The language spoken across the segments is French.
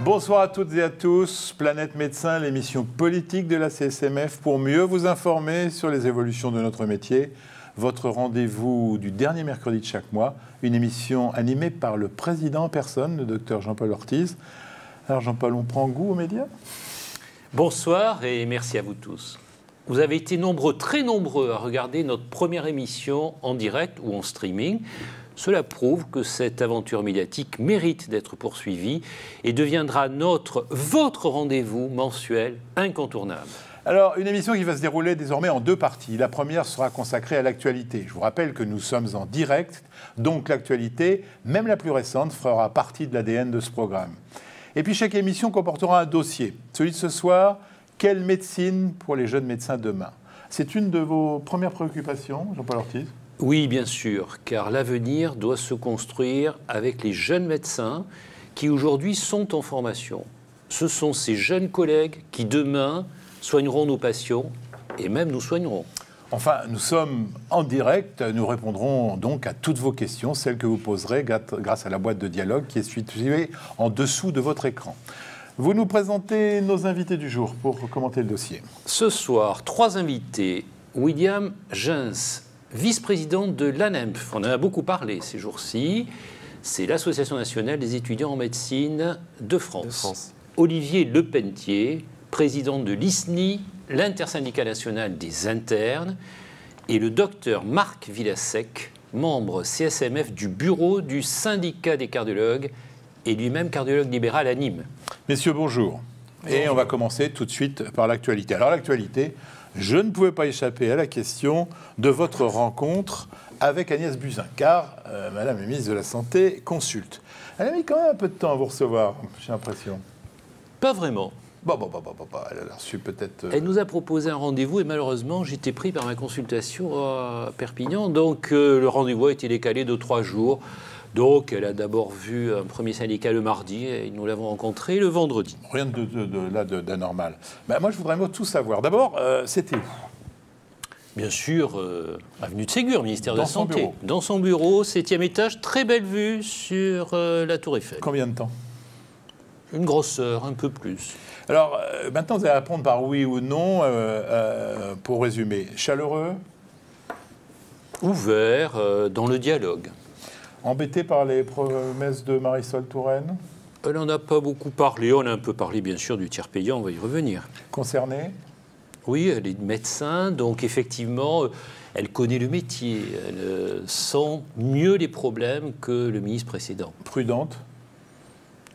Bonsoir à toutes et à tous. Planète Médecin, l'émission politique de la CSMF pour mieux vous informer sur les évolutions de notre métier. Votre rendez-vous du dernier mercredi de chaque mois, une émission animée par le président en personne, le docteur Jean-Paul Ortiz. Alors Jean-Paul, on prend goût aux médias ? Bonsoir et merci à vous tous. Vous avez été nombreux, très nombreux à regarder notre première émission en direct ou en streaming. Cela prouve que cette aventure médiatique mérite d'être poursuivie et deviendra votre rendez-vous mensuel incontournable. Alors, une émission qui va se dérouler désormais en deux parties. La première sera consacrée à l'actualité. Je vous rappelle que nous sommes en direct, donc l'actualité, même la plus récente, fera partie de l'ADN de ce programme. Et puis chaque émission comportera un dossier. Celui de ce soir, quelle médecine pour les jeunes médecins demain ? C'est une de vos premières préoccupations, Jean-Paul Ortiz ? Oui, bien sûr, car l'avenir doit se construire avec les jeunes médecins qui aujourd'hui sont en formation. Ce sont ces jeunes collègues qui demain soigneront nos patients et même nous soigneront. Enfin, nous sommes en direct, nous répondrons donc à toutes vos questions, celles que vous poserez grâce à la boîte de dialogue qui est située en dessous de votre écran. Vous nous présentez nos invités du jour pour commenter le dossier. Ce soir, 3 invités. William Gens, vice-président de l'ANEMF, on en a beaucoup parlé ces jours-ci, c'est l'Association nationale des étudiants en médecine de France. Olivier Lepentier, président de l'ISNI, l'intersyndicale nationale des internes, et le docteur Marc Villasec, membre CSMF du bureau du syndicat des cardiologues et lui-même cardiologue libéral à Nîmes. Messieurs, bonjour. Et on va commencer tout de suite par l'actualité. Alors l'actualité, je ne pouvais pas échapper à la question de votre rencontre avec Agnès Buzyn, car Madame la ministre de la Santé consulte. Elle a mis quand même un peu de temps à vous recevoir, j'ai l'impression. Pas vraiment. Elle a reçu peut-être... Elle nous a proposé un rendez-vous et malheureusement, j'étais pris par ma consultation à Perpignan. Donc le rendez-vous a été décalé de 3 jours. Donc elle a d'abord vu un premier syndicat le mardi et nous l'avons rencontré le vendredi. Rien d'anormal. Ben, moi, je voudrais tout savoir. D'abord, c'était où ? Bien sûr, avenue de Ségur, ministère de la Santé. Bureau. Dans son bureau, 7e étage, très belle vue sur la Tour Eiffel. Combien de temps ? Une grosse heure, un peu plus. Alors, maintenant, vous allez répondre par oui ou non, pour résumer. Chaleureux ? Ouvert, dans le dialogue. Embêté par les promesses de Marisol Touraine ? Elle n'en a pas beaucoup parlé. On a un peu parlé, bien sûr, du tiers payant, on va y revenir. Concerné ? Oui, elle est médecin, donc effectivement, elle connaît le métier. Elle sent mieux les problèmes que le ministre précédent. Prudente ?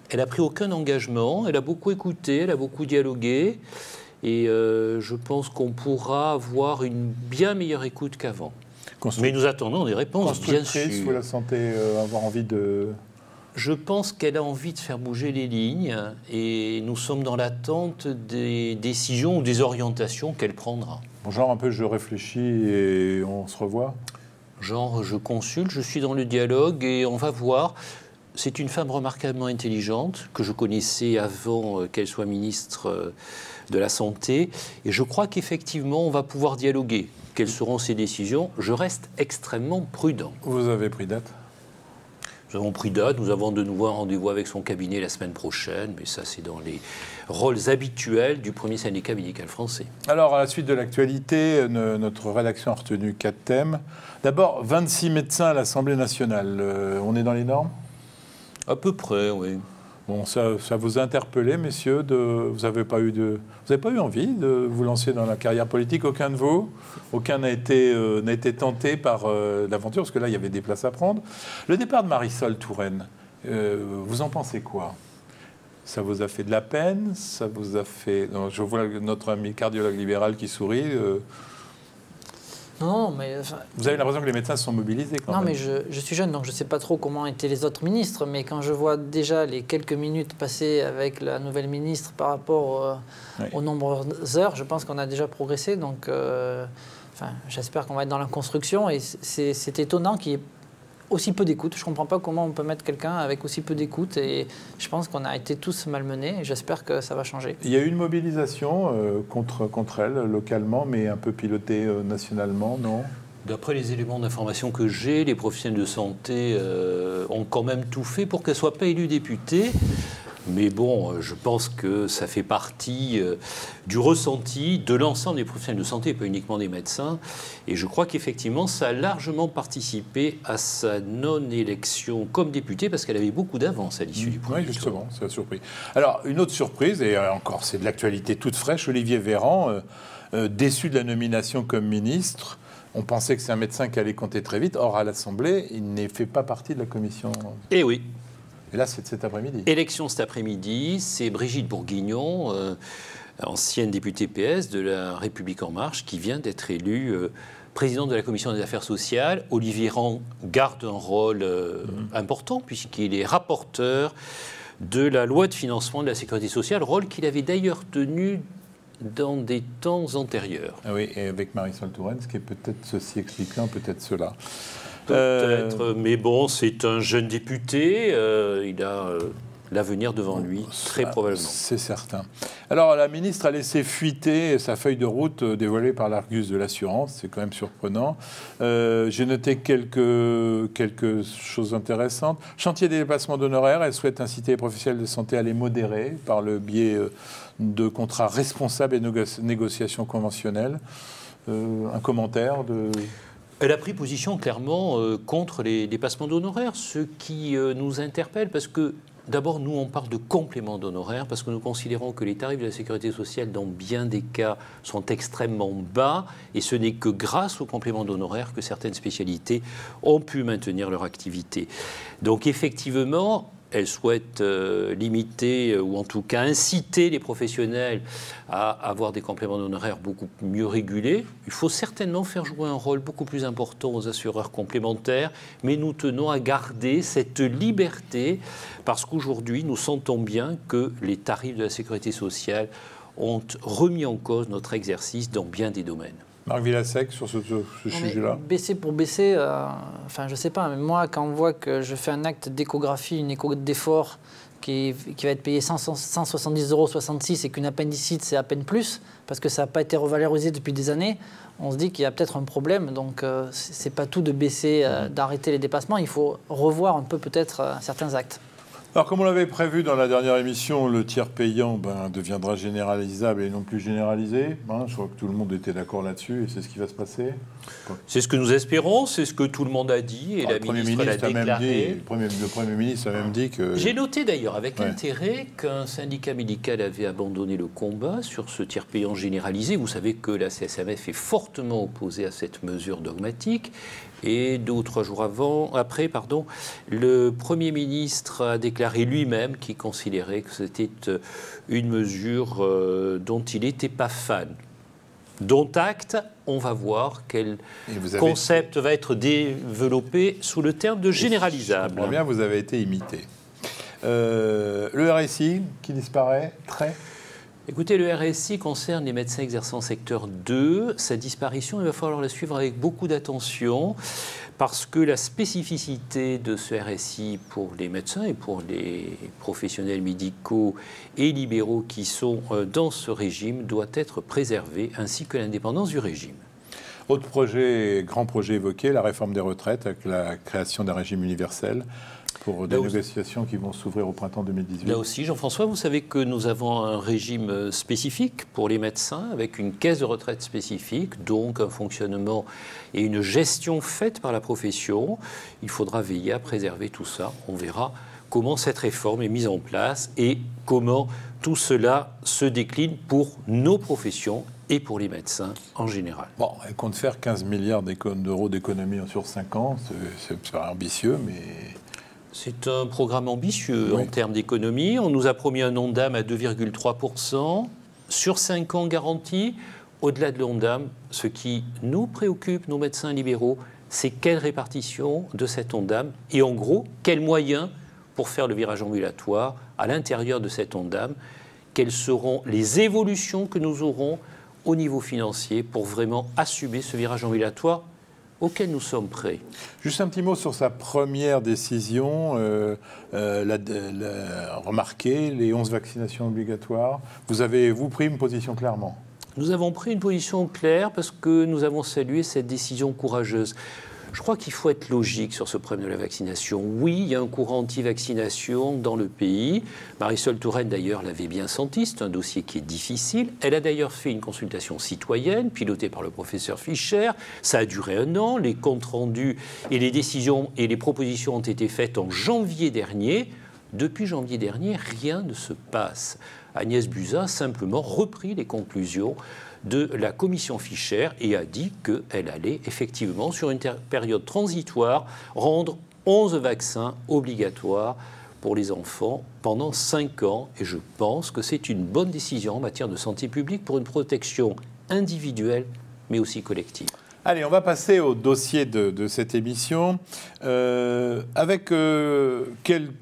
Elle n'a pris aucun engagement, elle a beaucoup écouté, elle a beaucoup dialogué. Et je pense qu'on pourra avoir une bien meilleure écoute qu'avant. Mais nous attendons des réponses, bien sûr. Vous la sentez avoir envie de... Je pense qu'elle a envie de faire bouger les lignes et nous sommes dans l'attente des décisions ou des orientations qu'elle prendra. Genre un peu je réfléchis et on se revoit ? Genre je consulte, je suis dans le dialogue et on va voir. C'est une femme remarquablement intelligente que je connaissais avant qu'elle soit ministre de la Santé et je crois qu'effectivement on va pouvoir dialoguer. Quelles seront ses décisions ? Je reste extrêmement prudent. Vous avez pris date ? Nous avons pris date, nous avons de nouveau un rendez-vous avec son cabinet la semaine prochaine, mais ça c'est dans les rôles habituels du premier syndicat médical français. Alors à la suite de l'actualité, notre rédaction a retenu 4 thèmes. D'abord, 26 médecins à l'Assemblée nationale. On est dans les normes ? À peu près, oui. Bon, ça vous a interpellé, messieurs, vous n'avez pas eu envie de vous lancer dans la carrière politique, aucun de vous ? Aucun n'a été tenté par l'aventure, parce que là, il y avait des places à prendre. Le départ de Marisol Touraine, vous en pensez quoi ? Ça vous a fait de la peine ? Ça vous a fait... Non, je vois notre ami cardiologue libéral qui sourit. Non, mais... Enfin, vous avez l'impression que les médecins se sont mobilisés quand même. Non, mais je suis jeune, donc je ne sais pas trop comment étaient les autres ministres, mais quand je vois déjà les quelques minutes passées avec la nouvelle ministre par rapport aux nombreuses heures, je pense qu'on a déjà progressé. Donc, j'espère qu'on va être dans la construction. Et c'est étonnant qu'il y ait aussi peu d'écoute. Je ne comprends pas comment on peut mettre quelqu'un avec aussi peu d'écoute. Et je pense qu'on a été tous malmenés. Et j'espère que ça va changer. Il y a eu une mobilisation contre elle, localement, mais un peu pilotée nationalement, non ? D'après les éléments d'information que j'ai, les professionnels de santé ont quand même tout fait pour qu'elle ne soit pas élue députée. Mais bon, je pense que ça fait partie du ressenti de l'ensemble des professionnels de santé, pas uniquement des médecins. Et je crois qu'effectivement, ça a largement participé à sa non-élection comme député, parce qu'elle avait beaucoup d'avance à l'issue du premier tour. Oui, justement, ça a surpris. Alors, une autre surprise, et encore, c'est de l'actualité toute fraîche, Olivier Véran, déçu de la nomination comme ministre. On pensait que c'est un médecin qui allait compter très vite. Or, à l'Assemblée, il ne fait pas partie de la commission. Eh oui. Et là, c'est cet après-midi. Élection cet après-midi, c'est Brigitte Bourguignon, ancienne députée PS de la République En Marche, qui vient d'être élue présidente de la Commission des Affaires sociales. Olivier Véran garde un rôle important, puisqu'il est rapporteur de la loi de financement de la Sécurité sociale, rôle qu'il avait d'ailleurs tenu dans des temps antérieurs. Ah oui, et avec Marisol Touraine, ce qui est peut-être ceci expliquant, peut-être cela. Peut-être, mais bon, c'est un jeune député, il a l'avenir devant lui, très probablement. C'est certain. Alors, la ministre a laissé fuiter sa feuille de route dévoilée par l'Argus de l'assurance, c'est quand même surprenant. J'ai noté quelques choses intéressantes. Chantier des dépassements d'honoraires, elle souhaite inciter les professionnels de santé à les modérer par le biais de contrats responsables et négociations conventionnelles. Un commentaire de... Elle a pris position clairement contre les dépassements d'honoraires, ce qui nous interpelle parce que d'abord nous on parle de compléments d'honoraires parce que nous considérons que les tarifs de la sécurité sociale dans bien des cas sont extrêmement bas et ce n'est que grâce aux compléments d'honoraires que certaines spécialités ont pu maintenir leur activité. Donc effectivement, elle souhaite limiter ou en tout cas inciter les professionnels à avoir des compléments d'honoraires beaucoup mieux régulés. Il faut certainement faire jouer un rôle beaucoup plus important aux assureurs complémentaires, mais nous tenons à garder cette liberté parce qu'aujourd'hui, nous sentons bien que les tarifs de la sécurité sociale ont remis en cause notre exercice dans bien des domaines. Marc Villassec, sur ce sujet-là. Baisser pour baisser, enfin je sais pas, mais moi quand on voit que je fais un acte d'échographie, une écho d'effort qui va être payé 170,66 € et qu'une appendicite c'est à peine plus, parce que ça n'a pas été revalorisé depuis des années, on se dit qu'il y a peut-être un problème. Donc c'est pas tout de baisser, d'arrêter les dépassements, il faut revoir un peu peut-être certains actes. Alors, comme on l'avait prévu dans la dernière émission, le tiers payant deviendra généralisable et non plus généralisé. Je crois que tout le monde était d'accord là-dessus et c'est ce qui va se passer. C'est ce que nous espérons, c'est ce que tout le monde a dit et la ministre l'a déclaré. Le Premier ministre a même dit que... J'ai noté d'ailleurs avec intérêt qu'un syndicat médical avait abandonné le combat sur ce tiers payant généralisé. Vous savez que la CSMF est fortement opposée à cette mesure dogmatique. Et 2 ou 3 jours après, le Premier ministre a déclaré lui-même qu'il considérait que c'était une mesure dont il n'était pas fan. Dont acte, on va voir quel concept va être développé sous le terme de généralisable. Je comprends bien, vous avez été imité. Le RSI qui disparaît, Écoutez, le RSI concerne les médecins exerçant en secteur 2. Sa disparition, il va falloir la suivre avec beaucoup d'attention parce que la spécificité de ce RSI pour les médecins et pour les professionnels médicaux et libéraux qui sont dans ce régime doit être préservée, ainsi que l'indépendance du régime. Autre grand projet évoqué, la réforme des retraites avec la création d'un régime universel. Pour des négociations qui vont s'ouvrir au printemps 2018. Là aussi, Jean-François, vous savez que nous avons un régime spécifique pour les médecins, avec une caisse de retraite spécifique, donc un fonctionnement et une gestion faite par la profession. Il faudra veiller à préserver tout ça. On verra comment cette réforme est mise en place et comment tout cela se décline pour nos professions et pour les médecins en général. Bon, elle compte faire 15 milliards d'euros d'économie sur 5 ans. C'est ambitieux, mais... C'est un programme ambitieux en termes d'économie. On nous a promis un Ondam à 2,3% sur 5 ans garantis. Au-delà de l'Ondam, ce qui nous préoccupe, nos médecins libéraux, c'est quelle répartition de cet Ondam et en gros, quels moyens pour faire le virage ambulatoire à l'intérieur de cet Ondam. Quelles seront les évolutions que nous aurons au niveau financier pour vraiment assumer ce virage ambulatoire auquel nous sommes prêts. Juste un petit mot sur sa première décision, remarquez les 11 vaccinations obligatoires. Vous avez, pris une position clairement? Nous avons pris une position claire parce que nous avons salué cette décision courageuse. Je crois qu'il faut être logique sur ce problème de la vaccination. Oui, il y a un courant anti-vaccination dans le pays. Marisol Touraine, d'ailleurs, l'avait bien senti. C'est un dossier qui est difficile. Elle a d'ailleurs fait une consultation citoyenne, pilotée par le professeur Fischer. Ça a duré 1 an. Les comptes rendus et les décisions et les propositions ont été faites en janvier dernier. Depuis janvier dernier, rien ne se passe. Agnès Buzyn a simplement repris les conclusions de la commission Fischer et a dit qu'elle allait effectivement, sur une période transitoire, rendre 11 vaccins obligatoires pour les enfants pendant 5 ans. Et je pense que c'est une bonne décision en matière de santé publique pour une protection individuelle, mais aussi collective. Allez, on va passer au dossier de cette émission. Avec quelle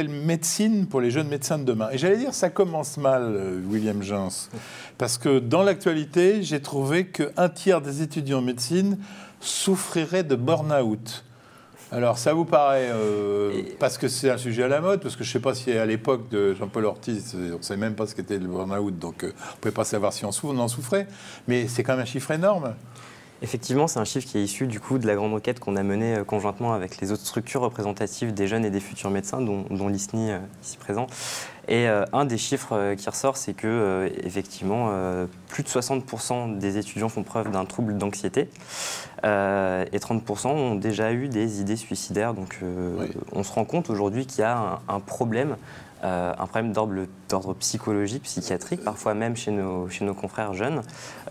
médecine pour les jeunes médecins de demain? Et j'allais dire, ça commence mal, William Jeunsse, parce que dans l'actualité, j'ai trouvé qu'un tiers des étudiants en médecine souffriraient de burn-out. Alors, ça vous paraît, parce que c'est un sujet à la mode, parce que je ne sais pas si à l'époque de Jean-Paul Ortiz, on ne savait même pas ce qu'était le burn-out, donc on ne pouvait pas savoir si on en souffrait, mais c'est quand même un chiffre énorme. Effectivement, c'est un chiffre qui est issu du coup de la grande enquête qu'on a menée conjointement avec les autres structures représentatives des jeunes et des futurs médecins, dont l'ISNI ici présent. Et un des chiffres qui ressort, c'est que effectivement, plus de 60% des étudiants font preuve d'un trouble d'anxiété et 30% ont déjà eu des idées suicidaires. Donc, oui. On se rend compte aujourd'hui qu'il y a un problème d'ordre psychologique, psychiatrique, parfois même chez nos confrères jeunes,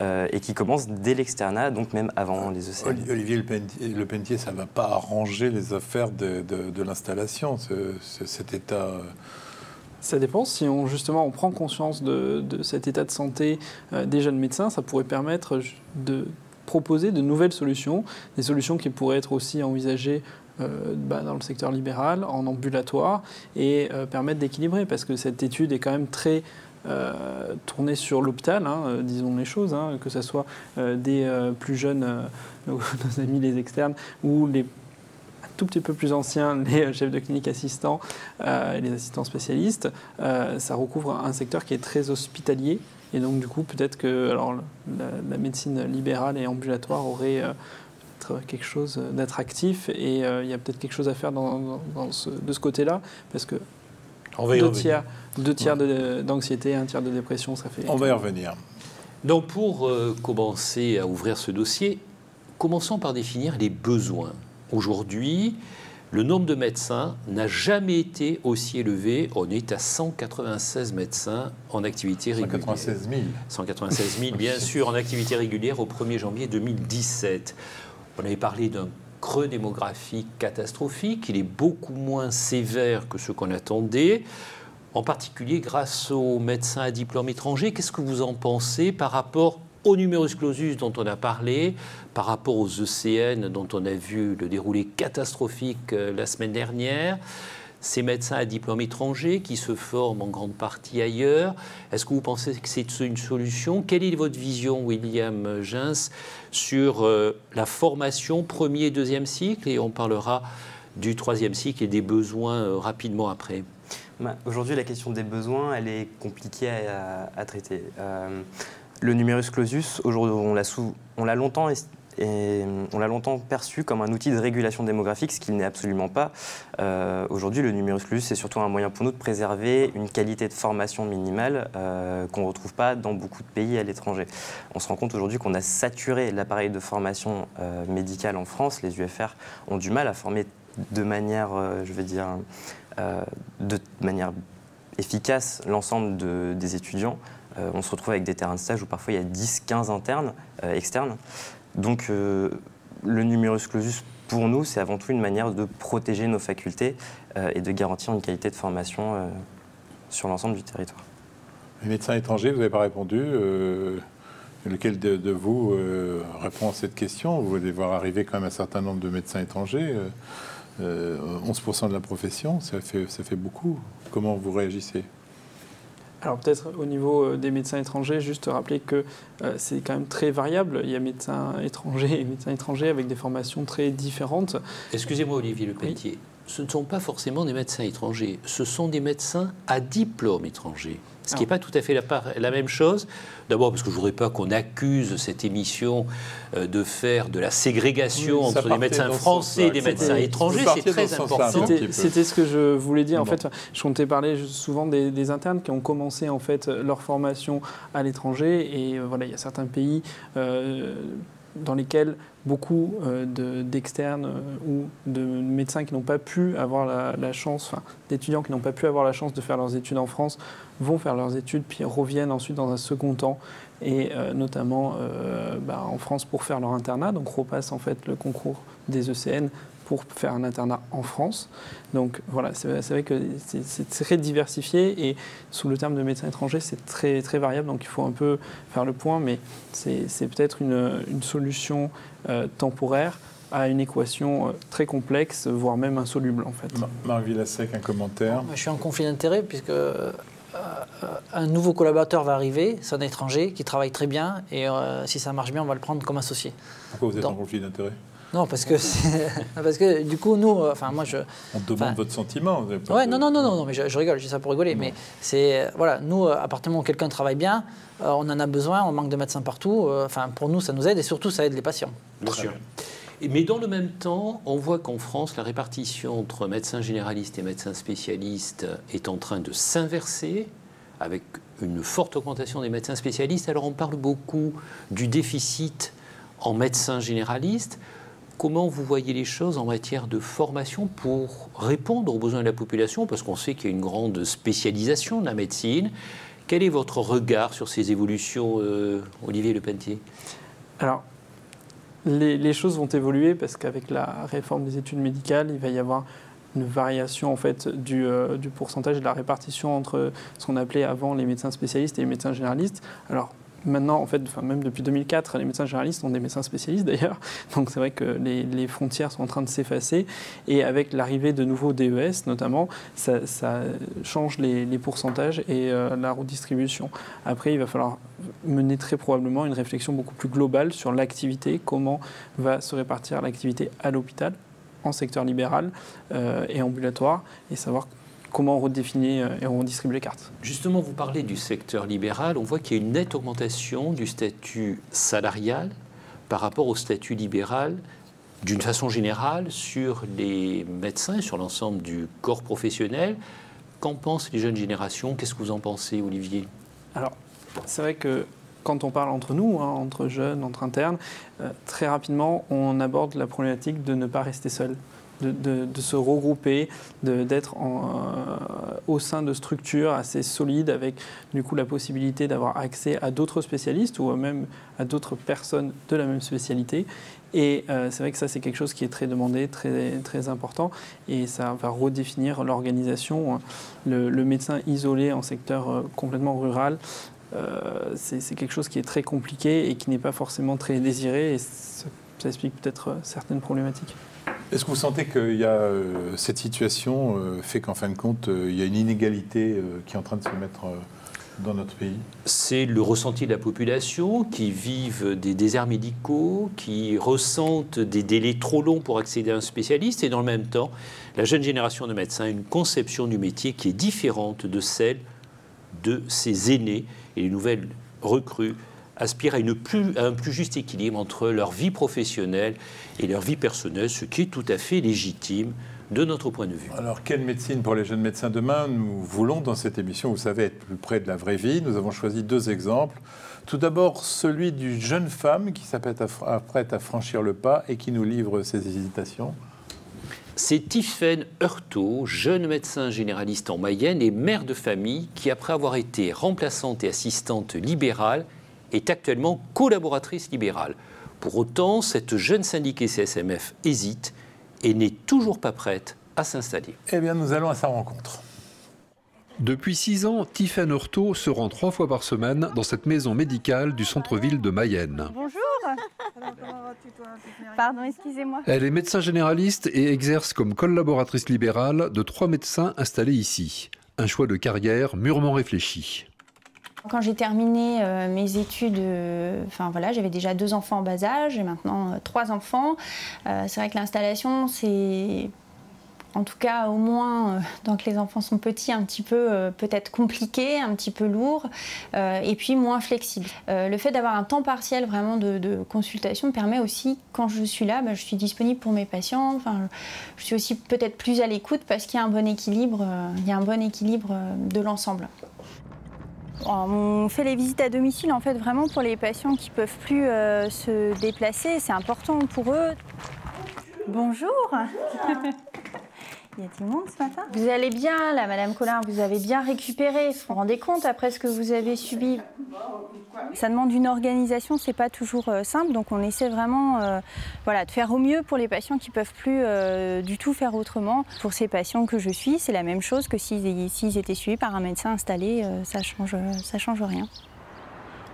et qui commence dès l'externat, donc même avant les ECN. Olivier Lepentier, ça ne va pas arranger les affaires de l'installation, cet état... Ça dépend. Si on prend conscience de cet état de santé des jeunes médecins, ça pourrait permettre de proposer de nouvelles solutions, des solutions qui pourraient être aussi envisagées dans le secteur libéral, en ambulatoire, et permettre d'équilibrer, parce que cette étude est quand même très tournée sur l'hôpital, disons les choses, que ce soit des plus jeunes, nos amis les externes, ou les tout petit peu plus anciens, les chefs de clinique assistants et les assistants spécialistes. Ça recouvre un secteur qui est très hospitalier, et donc du coup peut-être que la médecine libérale et ambulatoire aurait quelque chose d'attractif, et il y a peut-être quelque chose à faire de ce côté-là, parce que deux tiers d'anxiété, 1 tiers de dépression, ça fait... On va y revenir. Donc pour commencer à ouvrir ce dossier, commençons par définir les besoins. Aujourd'hui, le nombre de médecins n'a jamais été aussi élevé. On est à 196 médecins en activité régulière. 196 000. 196 000, bien sûr, en activité régulière au 1er janvier 2017. On avait parlé d'un creux démographique catastrophique. Il est beaucoup moins sévère que ce qu'on attendait, en particulier grâce aux médecins à diplôme étranger. Qu'est-ce que vous en pensez par rapport au numerus clausus dont on a parlé, par rapport aux ECN dont on a vu le déroulé catastrophique la semaine dernière, ces médecins à diplôme étranger qui se forment en grande partie ailleurs? Est-ce que vous pensez que c'est une solution? Quelle est votre vision, William Jeunsse, sur la formation premier et deuxième cycle? Et on parlera du 3e cycle et des besoins rapidement après. Aujourd'hui, la question des besoins, elle est compliquée à traiter. Le numerus clausus, aujourd'hui, on l'a longtemps perçu comme un outil de régulation démographique, ce qu'il n'est absolument pas. Aujourd'hui, le numerus clausus, c'est surtout un moyen pour nous de préserver une qualité de formation minimale qu'on ne retrouve pas dans beaucoup de pays à l'étranger. On se rend compte aujourd'hui qu'on a saturé l'appareil de formation médicale en France. Les UFR ont du mal à former de manière, de manière efficace l'ensemble des étudiants. On se retrouve avec des terrains de stage où parfois il y a 10-15 internes externes. Donc le numerus clausus, pour nous, c'est avant tout une manière de protéger nos facultés et de garantir une qualité de formation sur l'ensemble du territoire. Les médecins étrangers, vous n'avez pas répondu. Lequel de vous répond à cette question? Vous allez voir arriver quand même un certain nombre de médecins étrangers. 11% de la profession, ça fait beaucoup. Comment vous réagissez? Alors peut-être au niveau des médecins étrangers, juste rappeler que c'est quand même très variable. Il y a médecins étrangers et médecins étrangers avec des formations très différentes. Excusez-moi Olivier Lepentier, ce ne sont pas forcément des médecins étrangers, ce sont des médecins à diplôme étranger. Ce qui n'est pas tout à fait la même chose. D'abord parce que je ne voudrais pas qu'on accuse cette émission de faire de la ségrégation entre des médecins français et des médecins étrangers. C'est très important. C'était ce que je voulais dire. En fait, je comptais parler souvent des internes qui ont commencé en fait leur formation à l'étranger. Et voilà, il y a certains pays dans lesquels beaucoup d'externes ou de médecins qui n'ont pas pu avoir la chance, enfin, d'étudiants qui n'ont pas pu avoir la chance de faire leurs études en France, vont faire leurs études, puis reviennent ensuite dans un second temps, et notamment en France pour faire leur internat, donc repassent en fait le concours des ECN pour faire un internat en France. Donc voilà, c'est vrai que c'est très diversifié et sous le terme de médecin étranger, c'est très, très variable. Donc il faut un peu faire le point, mais c'est peut-être une solution temporaire à une équation très complexe, voire même insoluble en fait. Marc Villassec, un commentaire. Je suis en conflit d'intérêts puisque un nouveau collaborateur va arriver, c'est un étranger qui travaille très bien et si ça marche bien, on va le prendre comme associé. Pourquoi vous êtes en conflit d'intérêts ? Non, parce que du coup, nous, moi, on demande votre sentiment. Ouais, non, mais je rigole, je dis ça pour rigoler. Non. Mais c'est voilà, nous, à partir du moment où quelqu'un travaille bien, on en a besoin, on manque de médecins partout. Pour nous, ça nous aide et surtout, ça aide les patients. Bien sûr. Mais dans le même temps, on voit qu'en France, la répartition entre médecins généralistes et médecins spécialistes est en train de s'inverser, avec une forte augmentation des médecins spécialistes. Alors, on parle beaucoup du déficit en médecins généralistes. Comment vous voyez les choses en matière de formation pour répondre aux besoins de la population? Parce qu'on sait qu'il y a une grande spécialisation de la médecine. Quel est votre regard sur ces évolutions, Olivier Lepentier? Alors, les choses vont évoluer parce qu'avec la réforme des études médicales, il va y avoir une variation en fait, du pourcentage de la répartition entre ce qu'on appelait avant les médecins spécialistes et les médecins généralistes. Alors, maintenant, en fait, même depuis 2004, les médecins généralistes ont des médecins spécialistes d'ailleurs. Donc c'est vrai que les frontières sont en train de s'effacer. Et avec l'arrivée de nouveaux DES, notamment, ça change les pourcentages et la redistribution. Après, il va falloir mener très probablement une réflexion beaucoup plus globale sur l'activité, comment va se répartir l'activité à l'hôpital, en secteur libéral et ambulatoire, et savoir comment on redéfinit et on redistribue les cartes. Justement, vous parlez du secteur libéral. On voit qu'il y a une nette augmentation du statut salarial par rapport au statut libéral, d'une façon générale, sur les médecins et sur l'ensemble du corps professionnel. Qu'en pensent les jeunes générations? Qu'est-ce que vous en pensez, Olivier? Alors, c'est vrai que quand on parle entre nous, entre jeunes, entre internes, très rapidement, on aborde la problématique de ne pas rester seul. De se regrouper, d'être au sein de structures assez solides avec du coup la possibilité d'avoir accès à d'autres spécialistes ou même à d'autres personnes de la même spécialité. Et c'est vrai que ça, c'est quelque chose qui est très demandé, très, très important, et ça va redéfinir l'organisation. Le médecin isolé en secteur complètement rural, c'est quelque chose qui est très compliqué et qui n'est pas forcément très désiré, et ça explique peut-être certaines problématiques. Est-ce que vous sentez que cette situation fait qu'en fin de compte, il y a une inégalité qui est en train de se mettre dans notre pays? C'est le ressenti de la population qui vivent des déserts médicaux, qui ressentent des délais trop longs pour accéder à un spécialiste, et dans le même temps, la jeune génération de médecins a une conception du métier qui est différente de celle de ses aînés, et les nouvelles recrues aspirent à un plus juste équilibre entre leur vie professionnelle et leur vie personnelle, ce qui est tout à fait légitime de notre point de vue. Alors, quelle médecine pour les jeunes médecins demain? Nous voulons, dans cette émission, vous savez, être plus près de la vraie vie. Nous avons choisi 2 exemples. Tout d'abord, celui d'une jeune femme qui s'apprête à franchir le pas et qui nous livre ses hésitations. C'est Tiffaine Heurtaud, jeune médecin généraliste en Mayenne et mère de famille, qui, après avoir été remplaçante et assistante libérale, est actuellement collaboratrice libérale. Pour autant, cette jeune syndiquée CSMF hésite et n'est toujours pas prête à s'installer. Eh bien, nous allons à sa rencontre. Depuis 6 ans, Tiffaine Heurtaud se rend 3 fois par semaine dans cette maison médicale du centre-ville de Mayenne. Bonjour. Pardon, excusez-moi. Elle est médecin généraliste et exerce comme collaboratrice libérale de 3 médecins installés ici. Un choix de carrière mûrement réfléchi. Quand j'ai terminé mes études, j'avais déjà 2 enfants en bas âge et maintenant 3 enfants. C'est vrai que l'installation, c'est en tout cas au moins, tant que les enfants sont petits, un petit peu peut-être compliqué, un petit peu lourd, et puis moins flexible. Le fait d'avoir un temps partiel vraiment de consultation permet aussi, quand je suis là, je suis disponible pour mes patients, enfin, je suis aussi peut-être plus à l'écoute parce qu'il y a un bon équilibre, de l'ensemble. On fait les visites à domicile en fait vraiment pour les patients qui ne peuvent plus se déplacer, c'est important pour eux. Bonjour. Il y a du monde ce matin? Vous allez bien là, Madame Collin, vous avez bien récupéré. Vous vous rendez compte après ce que vous avez subi? Ça demande une organisation, c'est pas toujours simple, donc on essaie vraiment de faire au mieux pour les patients qui ne peuvent plus du tout faire autrement. Pour ces patients que je suis, c'est la même chose que s'ils étaient suivis par un médecin installé, ça change rien.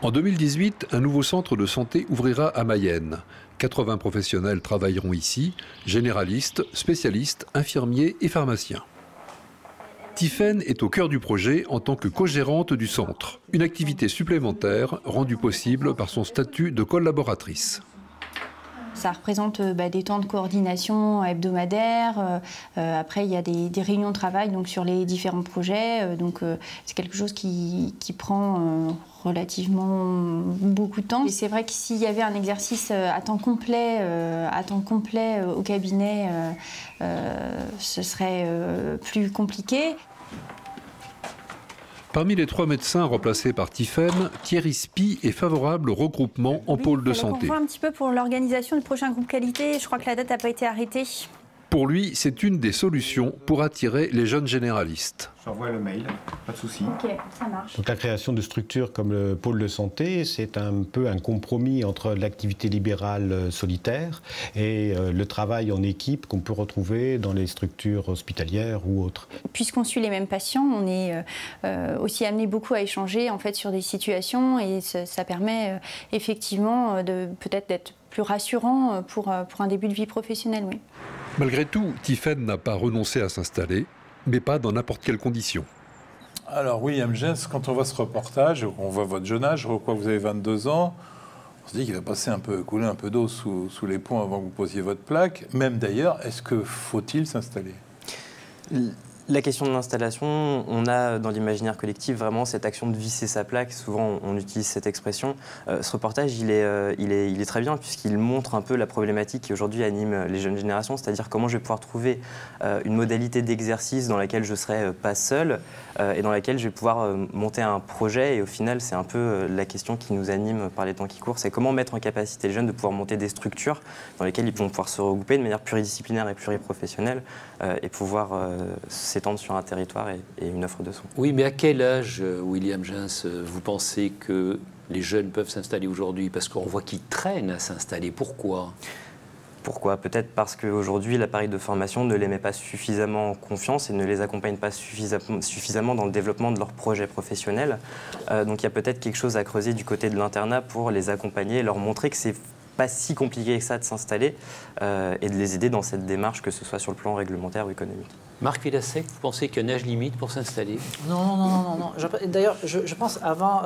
En 2018, un nouveau centre de santé ouvrira à Mayenne. 80 professionnels travailleront ici, généralistes, spécialistes, infirmiers et pharmaciens. Tiffaine est au cœur du projet en tant que co-gérante du centre, une activité supplémentaire rendue possible par son statut de collaboratrice. Ça représente des temps de coordination hebdomadaires. Après, il y a des réunions de travail donc, sur les différents projets. Donc, c'est quelque chose qui prend relativement beaucoup de temps. Et c'est vrai que s'il y avait un exercice à temps complet au cabinet, ce serait plus compliqué. Parmi les 3 médecins remplacés par Tiffaine, Thierry Spy est favorable au regroupement en pôle de santé. On voit un petit peu pour l'organisation du prochain groupe qualité. Je crois que la date n'a pas été arrêtée. Pour lui, c'est une des solutions pour attirer les jeunes généralistes. J'envoie le mail, pas de souci. Ok, ça marche. Donc la création de structures comme le pôle de santé, c'est un peu un compromis entre l'activité libérale solitaire et le travail en équipe qu'on peut retrouver dans les structures hospitalières ou autres. Puisqu'on suit les mêmes patients, on est aussi amené beaucoup à échanger en fait, sur des situations et ça permet effectivement peut-être d'être plus rassurant pour un début de vie professionnelle. Oui. Malgré tout, Tiffaine n'a pas renoncé à s'installer, mais pas dans n'importe quelles conditions. Alors, William Jens, quand on voit ce reportage, on voit votre jeune âge, je crois que vous avez 22 ans, on se dit qu'il va couler un peu d'eau sous les ponts avant que vous posiez votre plaque. Même d'ailleurs, est-ce que faut-il s'installer? La question de l'installation, on a dans l'imaginaire collectif vraiment cette action de visser sa plaque. Souvent, on utilise cette expression. Ce reportage, il est très bien puisqu'il montre un peu la problématique qui aujourd'hui anime les jeunes générations, c'est-à-dire comment je vais pouvoir trouver une modalité d'exercice dans laquelle je ne serai pas seul et dans laquelle je vais pouvoir monter un projet. Et au final, c'est un peu la question qui nous anime par les temps qui courent, c'est comment mettre en capacité les jeunes de pouvoir monter des structures dans lesquelles ils vont pouvoir se regrouper de manière pluridisciplinaire et pluriprofessionnelle et pouvoir s'étendre sur un territoire et une offre de soins. Oui, mais à quel âge, William Jens, vous pensez que les jeunes peuvent s'installer aujourd'hui? Parce qu'on voit qu'ils traînent à s'installer. Pourquoi? Pourquoi? Peut-être parce qu'aujourd'hui, l'appareil de formation ne les met pas suffisamment en confiance et ne les accompagne pas suffisamment dans le développement de leur projet professionnel. Donc il y a peut-être quelque chose à creuser du côté de l'internat pour les accompagner et leur montrer que c'est pas si compliqué que ça de s'installer et de les aider dans cette démarche, que ce soit sur le plan réglementaire ou économique. Marc Villassec, vous pensez qu'il y a un âge limite pour s'installer? Non. D'ailleurs, je pense avant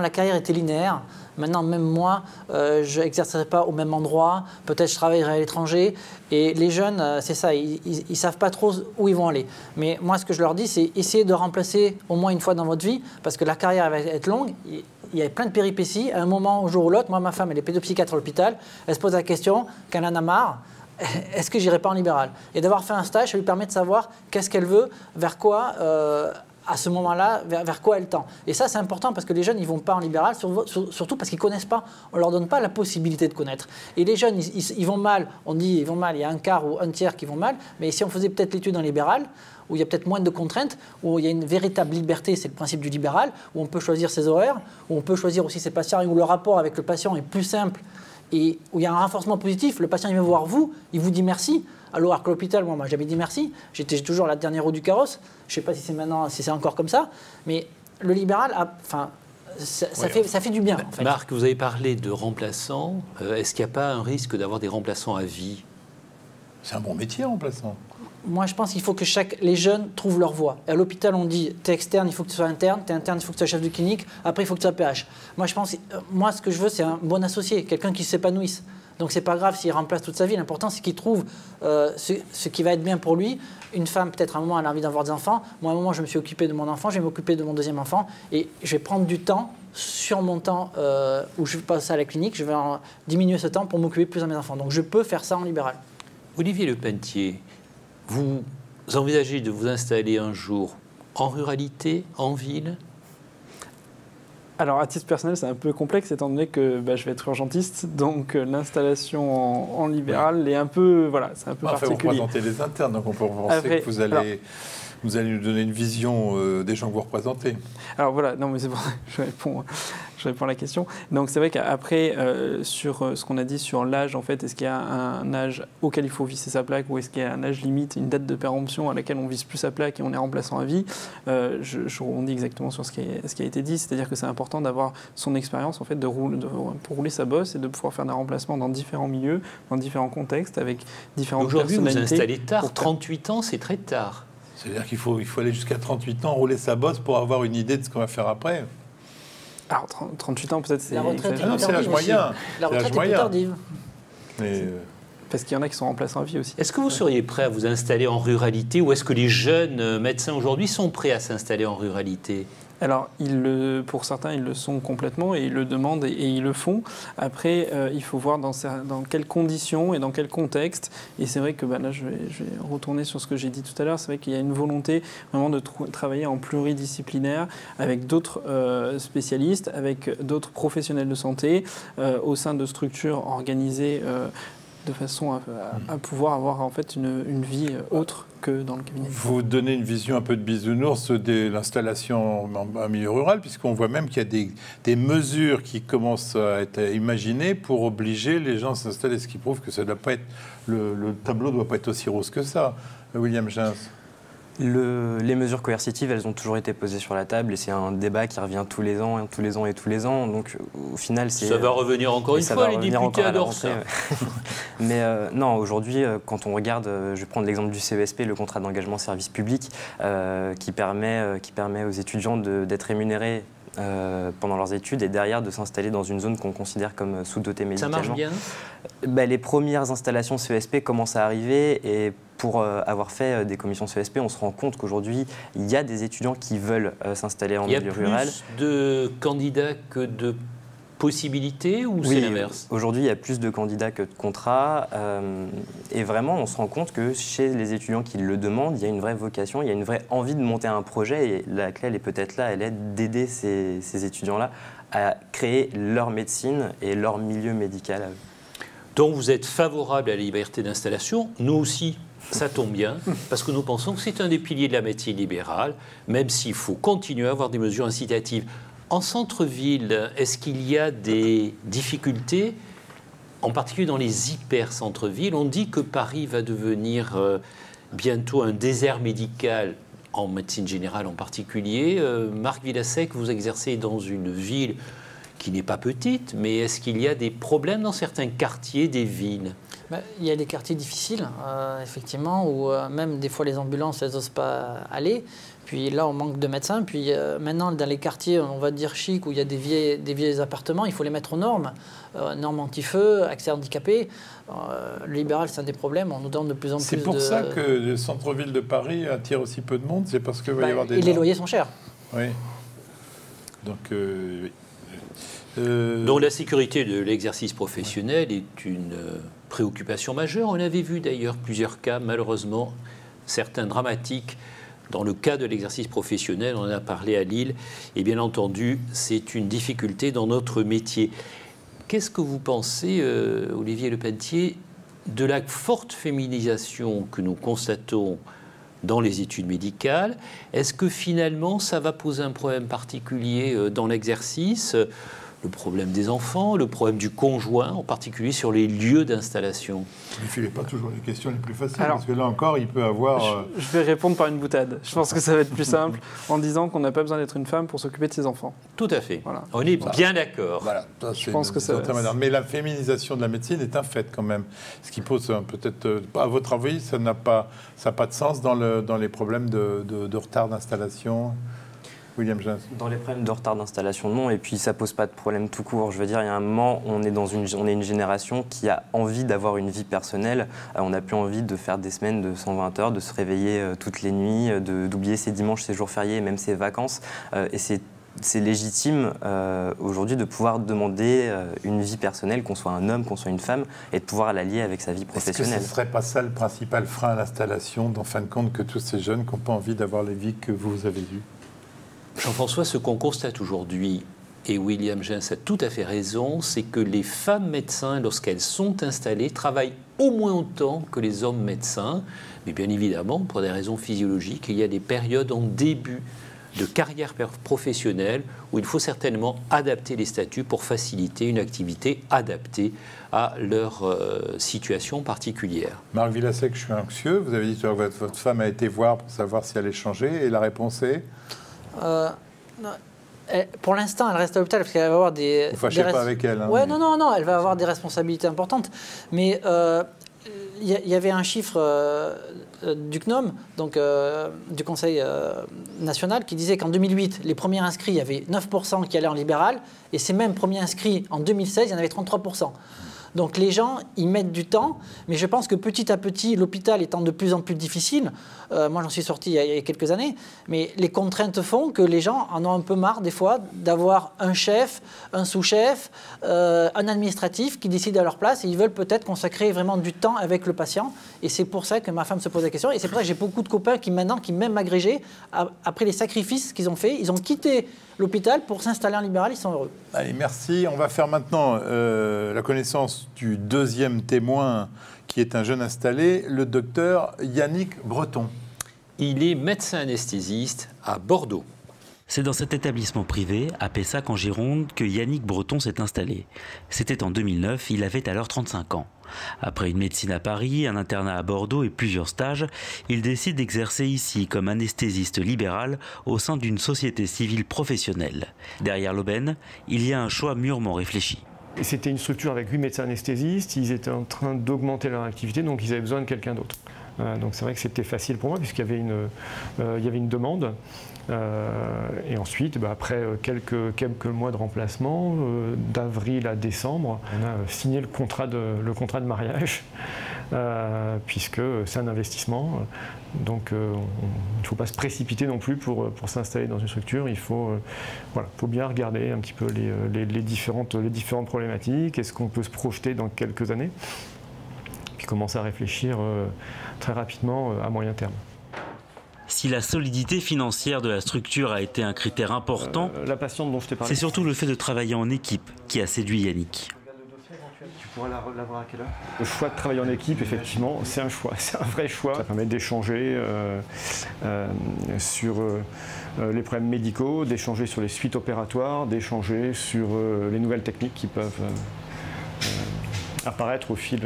la carrière était linéaire. Maintenant, même moi, je n'exercerai pas au même endroit. Peut-être je travaillerai à l'étranger. Et les jeunes, c'est ça, ils ne savent pas trop où ils vont aller. Mais moi, ce que je leur dis, c'est essayer de remplacer au moins une fois dans votre vie, parce que la carrière va être longue. Il y a plein de péripéties. À un moment, un jour ou l'autre, moi, ma femme, elle est pédopsychiatre à l'hôpital. Elle se pose la question, quand elle en a marre, est-ce que j'irai pas en libéral? Et d'avoir fait un stage, ça lui permet de savoir qu'est-ce qu'elle veut, vers quoi, à ce moment-là, vers quoi elle tend. Et ça, c'est important parce que les jeunes, ils ne vont pas en libéral, surtout parce qu'ils ne connaissent pas. On ne leur donne pas la possibilité de connaître. Et les jeunes, ils vont mal. On dit ils vont mal, il y a un quart ou un tiers qui vont mal. Mais si on faisait peut-être l'étude en libéral, où il y a peut-être moins de contraintes, où il y a une véritable liberté, c'est le principe du libéral, où on peut choisir ses horaires, où on peut choisir aussi ses patients, où le rapport avec le patient est plus simple, et où il y a un renforcement positif. Le patient, il vient voir vous, il vous dit merci. Alors qu'à l'hôpital, moi, j'avais dit merci. J'étais toujours la dernière roue du carrosse. Je ne sais pas si c'est maintenant, si c'est encore comme ça. Mais le libéral, ça fait du bien. En fait. Marc, vous avez parlé de remplaçants. Est-ce qu'il n'y a pas un risque d'avoir des remplaçants à vie? C'est un bon métier, remplaçant. Moi, je pense qu'il faut que les jeunes trouvent leur voie. Et à l'hôpital, on dit, t'es externe, il faut que tu sois interne. T'es interne, il faut que tu sois chef de clinique. Après, il faut que tu sois PH. Moi, ce que je veux, c'est un bon associé, quelqu'un qui s'épanouisse. Donc c'est pas grave s'il remplace toute sa vie. L'important, c'est qu'il trouve ce qui va être bien pour lui. Une femme, peut-être à un moment, elle a envie d'avoir des enfants. Moi, à un moment, je me suis occupé de mon enfant, je vais m'occuper de mon deuxième enfant. Et je vais prendre du temps sur mon temps où je passe à la clinique. Je vais diminuer ce temps pour m'occuper plus de mes enfants. Donc je peux faire ça en libéral. Olivier Lepentier, vous envisagez de vous installer un jour en ruralité, en ville ? Alors, à titre personnel, c'est un peu complexe, étant donné que je vais être urgentiste, donc l'installation en libéral est un peu, voilà, c'est un peu particulier. Vous représentez les internes, donc on peut penser que vous allez nous donner une vision des gens que vous représentez. Alors voilà, non mais c'est bon, je réponds à la question. Donc c'est vrai qu'après, sur ce qu'on a dit sur l'âge, en fait, est-ce qu'il y a un âge auquel il faut visser sa plaque ou est-ce qu'il y a un âge limite, une date de péremption à laquelle on vise plus sa plaque et on est remplaçant à vie, je rebondis exactement sur ce qui a été dit, c'est-à-dire que c'est important d'avoir son expérience en fait, pour rouler sa bosse et de pouvoir faire des remplacements dans différents milieux, dans différents contextes, avec différentes personnalités. Aujourd'hui, vous installez tard, 38 ans, c'est très tard. C'est-à-dire qu'il faut aller jusqu'à 38 ans, rouler sa bosse pour avoir une idée de ce qu'on va faire après. Alors, 38 ans, peut-être, c'est... La retraite c'est l'âge moyen. La retraite est plus tardive. Parce qu'il y en a qui sont remplaçants à vie aussi. Est-ce que vous seriez prêt à vous installer en ruralité ou est-ce que les jeunes médecins aujourd'hui sont prêts à s'installer en ruralité ? Alors, pour certains, ils le sont complètement et ils le demandent et ils le font. Après, il faut voir dans quelles conditions et dans quel contexte. Et c'est vrai que là, je vais retourner sur ce que j'ai dit tout à l'heure. C'est vrai qu'il y a une volonté vraiment de travailler en pluridisciplinaire avec d'autres spécialistes, avec d'autres professionnels de santé au sein de structures organisées de façon à pouvoir avoir en fait une vie autre que dans le cabinet. Vous donnez une vision un peu de bisounours de l'installation en milieu rural, puisqu'on voit même qu'il y a des mesures qui commencent à être imaginées pour obliger les gens à s'installer, ce qui prouve que ça doit pas être, le tableau ne doit pas être aussi rose que ça. William Gens. Les mesures coercitives, elles ont toujours été posées sur la table et c'est un débat qui revient tous les ans. Donc au final, ça va revenir encore une fois, les députés adorent ça. Mais non, aujourd'hui, quand on regarde, je vais prendre l'exemple du CESP, le contrat d'engagement service public, qui permet aux étudiants d'être rémunérés pendant leurs études et derrière de s'installer dans une zone qu'on considère comme sous-dotée médicalement. Ça marche bien ? Les premières installations CESP commencent à arriver et pour avoir fait des commissions CESP, on se rend compte qu'aujourd'hui, il y a des étudiants qui veulent s'installer en milieu rural. Il y a plus de candidats que de possibilités ou c'est l'inverse ? Aujourd'hui, il y a plus de candidats que de contrats. Et vraiment, on se rend compte que chez les étudiants qui le demandent, il y a une vraie vocation, il y a une vraie envie de monter un projet. Et la clé, elle est peut-être là, elle est d'aider ces étudiants-là à créer leur médecine et leur milieu médical. Donc vous êtes favorable à la liberté d'installation, nous aussi. Ça tombe bien, parce que nous pensons que c'est un des piliers de la médecine libérale, même s'il faut continuer à avoir des mesures incitatives. En centre-ville, est-ce qu'il y a des difficultés, en particulier dans les hyper-centres-villes ? On dit que Paris va devenir bientôt un désert médical, en médecine générale en particulier. Marc Villasec, vous exercez dans une ville qui n'est pas petite, mais est-ce qu'il y a des problèmes dans certains quartiers des villes ? Il y a des quartiers difficiles, effectivement, où même des fois les ambulances, elles n'osent pas aller. Puis là, on manque de médecins. Puis maintenant, dans les quartiers, on va dire chic, où il y a des vieux appartements, il faut les mettre aux normes. Normes anti-feu, accès handicapé. Le libéral, c'est un des problèmes. On nous donne de plus en plus de... C'est pour ça que le centre-ville de Paris attire aussi peu de monde. C'est parce qu'il va y avoir des... Et les loyers sont chers. Oui. Donc, oui. Donc la sécurité de l'exercice professionnel est une préoccupation majeure. On avait vu d'ailleurs plusieurs cas, malheureusement, certains dramatiques. Dans le cas de l'exercice professionnel, on en a parlé à Lille, et bien entendu, c'est une difficulté dans notre métier. Qu'est-ce que vous pensez, Olivier Lepentier, de la forte féminisation que nous constatons dans les études médicales? Est-ce que finalement, ça va poser un problème particulier dans l'exercice ? Le problème des enfants, le problème du conjoint, en particulier sur les lieux d'installation. Ne filez pas toujours les questions les plus faciles, parce que là encore, il peut avoir... Je vais répondre par une boutade. Je pense que ça va être plus simple en disant qu'on n'a pas besoin d'être une femme pour s'occuper de ses enfants. Tout à fait. Voilà. On est bien d'accord. Voilà. Je pense que ça... Mais la féminisation de la médecine est un fait quand même. Ce qui pose peut-être... À votre avis, ça n'a pas de sens dans les problèmes de retard d'installation ? William Jaens. Dans les problèmes de retard d'installation, non. Et puis, ça pose pas de problème tout court. Je veux dire, il y a un moment, on est une génération qui a envie d'avoir une vie personnelle. On n'a plus envie de faire des semaines de 120 heures, de se réveiller toutes les nuits, d'oublier ses dimanches, ses jours fériés et même ses vacances. Et c'est légitime aujourd'hui de pouvoir demander une vie personnelle, qu'on soit un homme, qu'on soit une femme, et de pouvoir la lier avec sa vie professionnelle. Est-ce que ce ne serait pas ça le principal frein à l'installation, en fin de compte, que tous ces jeunes qui n'ont pas envie d'avoir les vies que vous avez eues? Jean-François, ce qu'on constate aujourd'hui, et William Jaens a tout à fait raison, c'est que les femmes médecins, lorsqu'elles sont installées, travaillent au moins autant que les hommes médecins. Mais bien évidemment, pour des raisons physiologiques, il y a des périodes en début de carrière professionnelle où il faut certainement adapter les statuts pour faciliter une activité adaptée à leur situation particulière. Marc Villassec, je suis anxieux. Vous avez dit que votre femme a été voir pour savoir si elle allait changer, et la réponse est pour l'instant, elle reste à l'hôpital parce qu'elle va avoir des... Vous ne fâchez pas avec elle. Hein, ouais, mais... non, elle va avoir des responsabilités importantes. Mais il y avait un chiffre du CNOM, donc du Conseil national, qui disait qu'en 2008, les premiers inscrits, il y avait 9% qui allaient en libéral, et ces mêmes premiers inscrits, en 2016, il y en avait 33%. Donc les gens, ils mettent du temps, mais je pense que petit à petit, l'hôpital étant de plus en plus difficile, moi j'en suis sorti il y a quelques années, mais les contraintes font que les gens en ont un peu marre des fois d'avoir un chef, un sous-chef, un administratif qui décide à leur place, et ils veulent peut-être consacrer vraiment du temps avec le patient, et c'est pour ça que ma femme se pose la question, et c'est pour ça que j'ai beaucoup de copains qui maintenant, qui même agrégés, après les sacrifices qu'ils ont faits, ils ont quitté l'hôpital pour s'installer en libéral, ils sont heureux. Allez, merci. On va faire maintenant la connaissance du deuxième témoin, qui est un jeune installé, le docteur Yannick Breton. Il est médecin anesthésiste à Bordeaux. C'est dans cet établissement privé, à Pessac en Gironde, que Yannick Breton s'est installé. C'était en 2009, il avait alors 35 ans. Après une médecine à Paris, un internat à Bordeaux et plusieurs stages, il décide d'exercer ici comme anesthésiste libéral au sein d'une société civile professionnelle. Derrière l'aubaine, il y a un choix mûrement réfléchi. C'était une structure avec 8 médecins anesthésistes, ils étaient en train d'augmenter leur activité, donc ils avaient besoin de quelqu'un d'autre. Donc c'est vrai que c'était facile pour moi puisqu'il y avait une demande. Et ensuite, après quelques mois de remplacement, d'avril à décembre, on a signé le contrat de mariage, puisque c'est un investissement. Donc il ne faut pas se précipiter non plus pour s'installer dans une structure. Il faut bien regarder un petit peu les différentes problématiques. Est-ce qu'on peut se projeter dans quelques années? Puis commencer à réfléchir très rapidement à moyen terme. Si la solidité financière de la structure a été un critère important, la patiente dont je t'ai parlé, c'est surtout le fait de travailler en équipe qui a séduit Yannick. Tu pourras la voir à quelle heure? Le choix de travailler en équipe, effectivement, c'est un choix, c'est un vrai choix. Ça permet d'échanger sur les problèmes médicaux, d'échanger sur les suites opératoires, d'échanger sur les nouvelles techniques qui peuvent apparaître au fil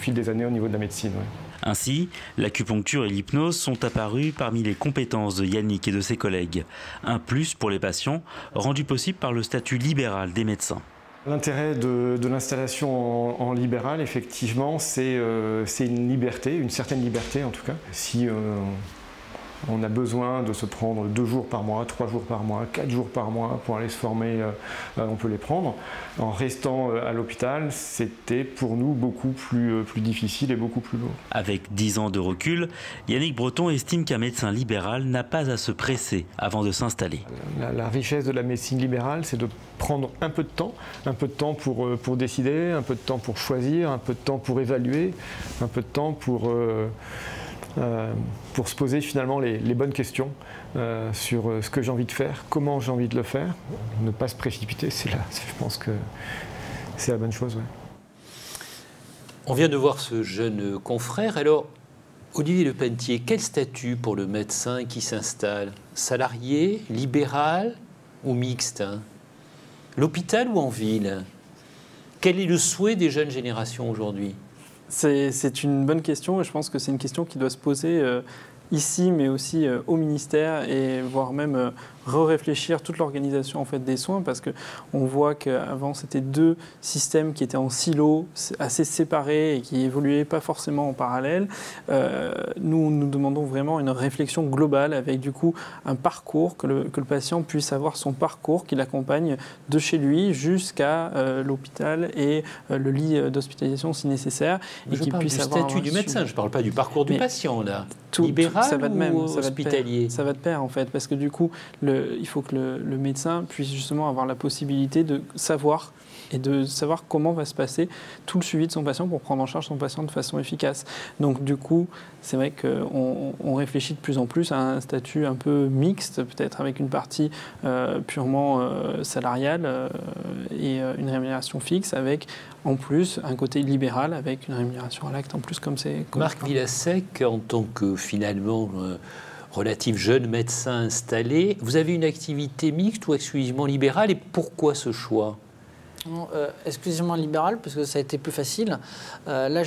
des années au niveau de la médecine. Ouais. Ainsi, l'acupuncture et l'hypnose sont apparues parmi les compétences de Yannick et de ses collègues. Un plus pour les patients, rendu possible par le statut libéral des médecins. L'intérêt de l'installation en libéral, effectivement, c'est une liberté, une certaine liberté en tout cas. Si on a besoin de se prendre 2 jours par mois, 3 jours par mois, 4 jours par mois pour aller se former, on peut les prendre. En restant à l'hôpital, c'était pour nous beaucoup plus difficile et beaucoup plus lourd. Avec 10 ans de recul, Yannick Breton estime qu'un médecin libéral n'a pas à se presser avant de s'installer. La richesse de la médecine libérale, c'est de prendre un peu de temps pour décider, un peu de temps pour choisir, un peu de temps pour évaluer, un peu de temps pour se poser finalement les bonnes questions sur ce que j'ai envie de faire, comment j'ai envie de le faire. Ne pas se précipiter, je pense que c'est la bonne chose. Ouais. On vient de voir ce jeune confrère. Alors, Olivier Lepentier, quel statut pour le médecin qui s'installe? Salarié, libéral ou mixte? L'hôpital ou en ville? Quel est le souhait des jeunes générations aujourd'hui? C'est une bonne question et je pense que c'est une question qui doit se poser ici, mais aussi au ministère et voire même réfléchir toute l'organisation en fait des soins, parce que on voit qu'avant c'était deux systèmes qui étaient en silo, assez séparés et qui évoluaient pas forcément en parallèle. Nous demandons vraiment une réflexion globale avec du coup un parcours, que le patient puisse avoir son parcours qui l'accompagne de chez lui jusqu'à l'hôpital et le lit d'hospitalisation si nécessaire. Et je parle du statut du médecin, je ne parle pas du parcours du patient là. Libéral ça va de même, ou hospitalier? Ça va de pair en fait, parce que du coup, il faut que le médecin puisse justement avoir la possibilité de savoir et de savoir comment va se passer tout le suivi de son patient pour prendre en charge son patient de façon efficace. Donc du coup, c'est vrai qu'on réfléchit de plus en plus à un statut un peu mixte, peut-être avec une partie purement salariale et une rémunération fixe, avec en plus un côté libéral avec une rémunération à l'acte en plus comme c'est... Marc Villassec, en tant que finalement... relatif jeune médecin installé, vous avez une activité mixte ou exclusivement libérale et pourquoi ce choix? Non, exclusivement libéral, parce que ça a été plus facile. Là,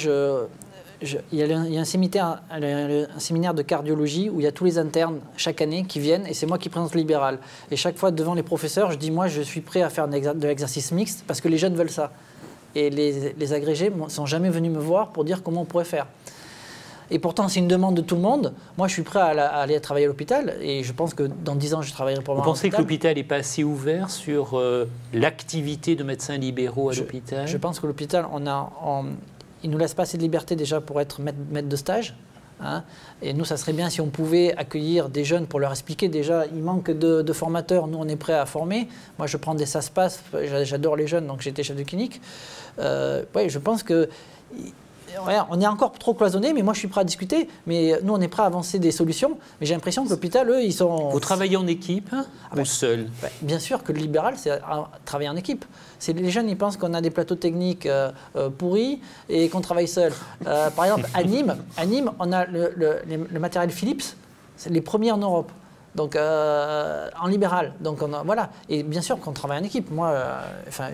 il y a un séminaire de cardiologie où il y a tous les internes chaque année qui viennent et c'est moi qui présente le libéral. Et chaque fois, devant les professeurs, je dis moi, je suis prêt à faire de l'exercice mixte parce que les jeunes veulent ça. Et les agrégés ne sont jamais venus me voir pour dire comment on pourrait faire. Et pourtant, c'est une demande de tout le monde. Moi, je suis prêt à aller travailler à l'hôpital et je pense que dans 10 ans, je travaillerai pour moi. Vous pensez que l'hôpital n'est pas assez ouvert sur l'activité de médecins libéraux à l'hôpital? Je pense que l'hôpital, il ne nous laisse pas assez de liberté déjà pour être maître de stage. Hein. Et nous, ça serait bien si on pouvait accueillir des jeunes pour leur expliquer. Déjà, il manque de formateurs. Nous, on est prêt à former. Moi, je prends ça se passe. J'adore les jeunes, donc j'étais chef de clinique. Ouais, je pense que... Ouais, on est encore trop cloisonné, mais moi je suis prêt à discuter. Mais nous, on est prêt à avancer des solutions. Mais j'ai l'impression que l'hôpital, eux, ils sont... Vous travaillez en équipe ou seul? Bien sûr que le libéral, c'est travailler en équipe. Les jeunes, ils pensent qu'on a des plateaux techniques pourris et qu'on travaille seul. Par exemple, à Nîmes, on a le matériel Philips, c'est les premiers en Europe. Donc en libéral, donc voilà. Et bien sûr qu'on travaille en équipe. Moi,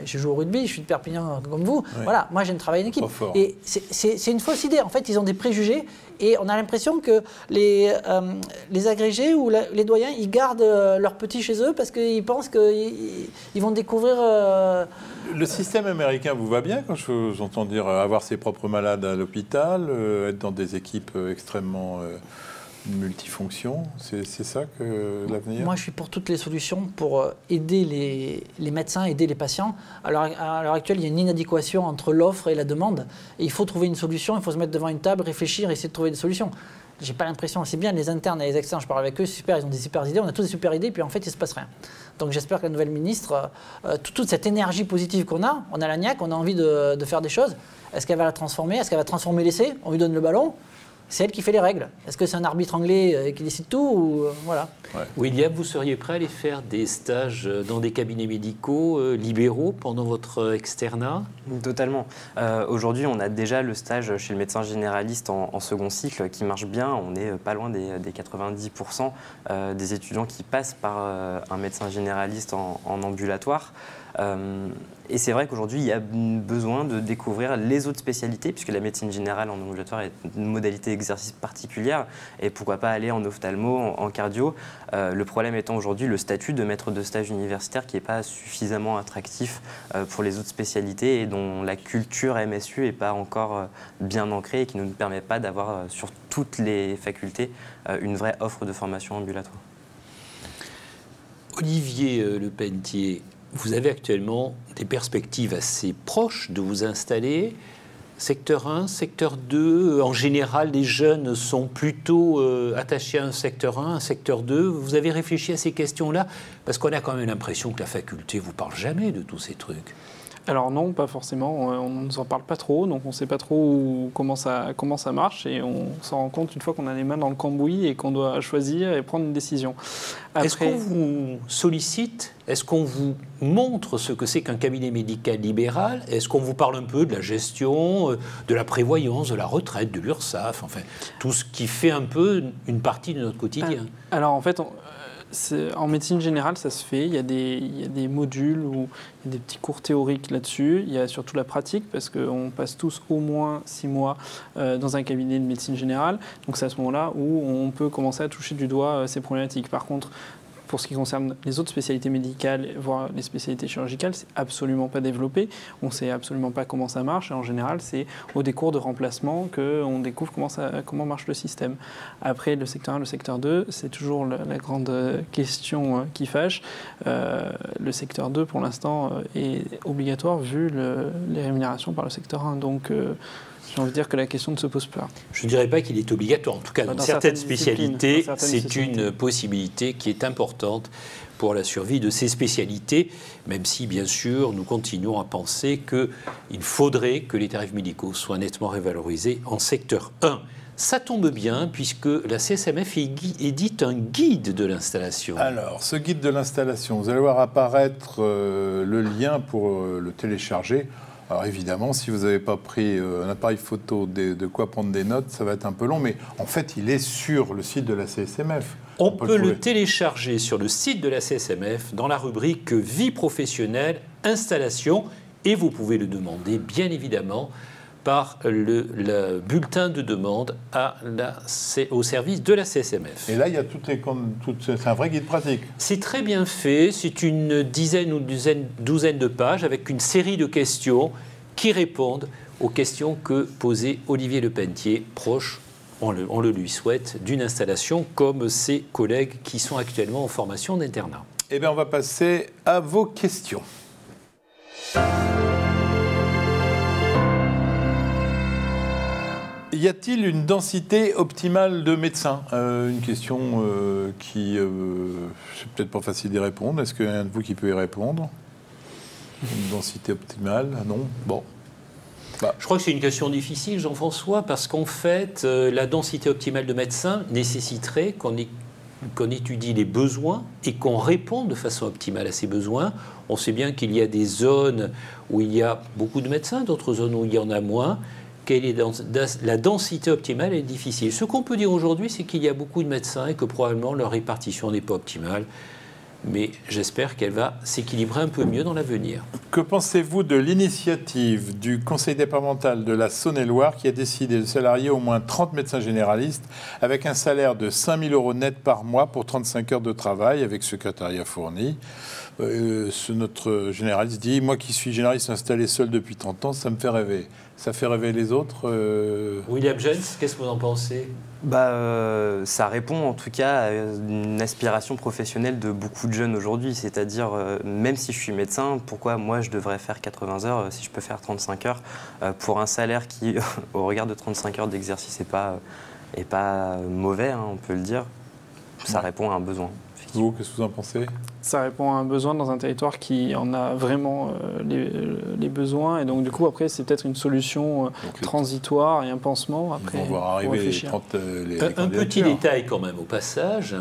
je joue au rugby, je suis de Perpignan comme vous. Oui. Voilà, moi j'aime travailler en équipe. Et c'est une fausse idée. En fait, ils ont des préjugés et on a l'impression que les agrégés ou les doyens, ils gardent leurs petits chez eux parce qu'ils pensent qu'ils vont découvrir. Le système américain vous va bien quand je vous entends dire avoir ses propres malades à l'hôpital, être dans des équipes extrêmement multifonction, c'est ça que l'avenir? Moi, je suis pour toutes les solutions pour aider les médecins, aider les patients. À l'heure actuelle, il y a une inadéquation entre l'offre et la demande. Et il faut trouver une solution, il faut se mettre devant une table, réfléchir et essayer de trouver des solutions. J'ai pas l'impression, c'est bien, les internes et les externes, je parle avec eux, c'est super, ils ont des super idées, on a tous des super idées, puis en fait, il se passe rien. Donc j'espère que la nouvelle ministre, toute cette énergie positive qu'on a, on a la niaque, on a envie de faire des choses. Est-ce qu'elle va la transformer? Est-ce qu'elle va transformer l'essai? On lui donne le ballon. C'est elle qui fait les règles. Est-ce que c'est un arbitre anglais qui décide tout ou, voilà. Ouais. William, vous seriez prêt à aller faire des stages dans des cabinets médicaux libéraux pendant votre externat? Totalement. Aujourd'hui, on a déjà le stage chez le médecin généraliste en second cycle qui marche bien. On n'est pas loin des 90% des étudiants qui passent par un médecin généraliste en ambulatoire. Et c'est vrai qu'aujourd'hui, il y a besoin de découvrir les autres spécialités, puisque la médecine générale en ambulatoire est une modalité d'exercice particulière, et pourquoi pas aller en ophtalmo, en cardio. Le problème étant aujourd'hui le statut de maître de stage universitaire qui n'est pas suffisamment attractif pour les autres spécialités et dont la culture MSU n'est pas encore bien ancrée et qui ne nous permet pas d'avoir sur toutes les facultés une vraie offre de formation ambulatoire. Olivier Lepentier, vous avez actuellement des perspectives assez proches de vous installer. Secteur 1, secteur 2, en général, les jeunes sont plutôt attachés à un secteur 1, un secteur 2. Vous avez réfléchi à ces questions-là? Parce qu'on a quand même l'impression que la faculté ne vous parle jamais de tous ces trucs. Alors non, pas forcément. On ne nous en parle pas trop, donc on ne sait pas trop comment ça marche et on s'en rend compte une fois qu'on a les mains dans le cambouis et qu'on doit choisir et prendre une décision. Est-ce qu'on vous sollicite? Est-ce qu'on vous montre ce que c'est qu'un cabinet médical libéral? Est-ce qu'on vous parle un peu de la gestion, de la prévoyance, de la retraite, de l'URSSAF, enfin tout ce qui fait un peu une partie de notre quotidien? Alors en fait, En médecine générale, ça se fait. Il y a des modules où il y a des petits cours théoriques là-dessus. Il y a surtout la pratique, parce qu'on passe tous au moins 6 mois dans un cabinet de médecine générale. Donc c'est à ce moment-là où on peut commencer à toucher du doigt ces problématiques. Par contre, pour ce qui concerne les autres spécialités médicales, voire les spécialités chirurgicales, c'est absolument pas développé. On ne sait absolument pas comment ça marche. Et en général, c'est au des cours de remplacement qu'on découvre comment marche le système. Après, le secteur 1, le secteur 2, c'est toujours la grande question qui fâche. Le secteur 2, pour l'instant, est obligatoire vu les rémunérations par le secteur 1. Donc, j'ai envie de dire que la question ne se pose pas. Je ne dirais pas qu'il est obligatoire. En tout cas, dans certaines spécialités, c'est une possibilité qui est importante pour la survie de ces spécialités, même si, bien sûr, nous continuons à penser qu'il faudrait que les tarifs médicaux soient nettement révalorisés en secteur 1. Ça tombe bien, puisque la CSMF édite un guide de l'installation. Alors, ce guide de l'installation, vous allez voir apparaître le lien pour le télécharger. Alors évidemment, si vous n'avez pas pris un appareil photo de quoi prendre des notes, ça va être un peu long, mais en fait, il est sur le site de la CSMF. On peut le télécharger sur le site de la CSMF dans la rubrique « Vie professionnelle, installation » et vous pouvez le demander, bien évidemment, par le bulletin de demande au service de la CSMF. Et là, il y a c'est un vrai guide pratique. C'est très bien fait, c'est une dizaine ou douzaine de pages avec une série de questions qui répondent aux questions que posait Olivier Lepentier, proche, on le lui souhaite, d'une installation comme ses collègues qui sont actuellement en formation d'internat. Eh bien, on va passer à vos questions. Y a-t-il une densité optimale de médecins ? Une question qui, c'est peut-être pas facile d'y répondre. Est-ce qu'il y a un de vous qui peut y répondre ? Une densité optimale ? Non ? Bon. Je crois que c'est une question difficile, Jean-François, parce qu'en fait, la densité optimale de médecins nécessiterait qu'on étudie les besoins et qu'on réponde de façon optimale à ces besoins. On sait bien qu'il y a des zones où il y a beaucoup de médecins, d'autres zones où il y en a moins. La densité optimale est difficile. Ce qu'on peut dire aujourd'hui, c'est qu'il y a beaucoup de médecins et que probablement leur répartition n'est pas optimale. Mais j'espère qu'elle va s'équilibrer un peu mieux dans l'avenir. Que pensez-vous de l'initiative du Conseil départemental de la Saône-et-Loire qui a décidé de salarier au moins 30 médecins généralistes avec un salaire de 5 000 € net par mois pour 35 heures de travail avec secrétariat fourni ? Notre généraliste dit « Moi qui suis généraliste installé seul depuis 30 ans, ça me fait rêver ». Ça fait rêver les autres William Jens, qu'est-ce que vous en pensez ? Ça répond en tout cas à une aspiration professionnelle de beaucoup de jeunes aujourd'hui. C'est-à-dire, même si je suis médecin, pourquoi moi je devrais faire 80 heures si je peux faire 35 heures pour un salaire qui, au regard de 35 heures d'exercice, n'est pas mauvais, hein, on peut le dire. Ça répond à un besoin. Vous, qu'est-ce que vous en pensez ? Ça répond à un besoin dans un territoire qui en a vraiment les besoins. Et donc, du coup, après, c'est peut-être une solution transitoire et un pansement. Après, on va voir arriver un petit détail quand même au passage.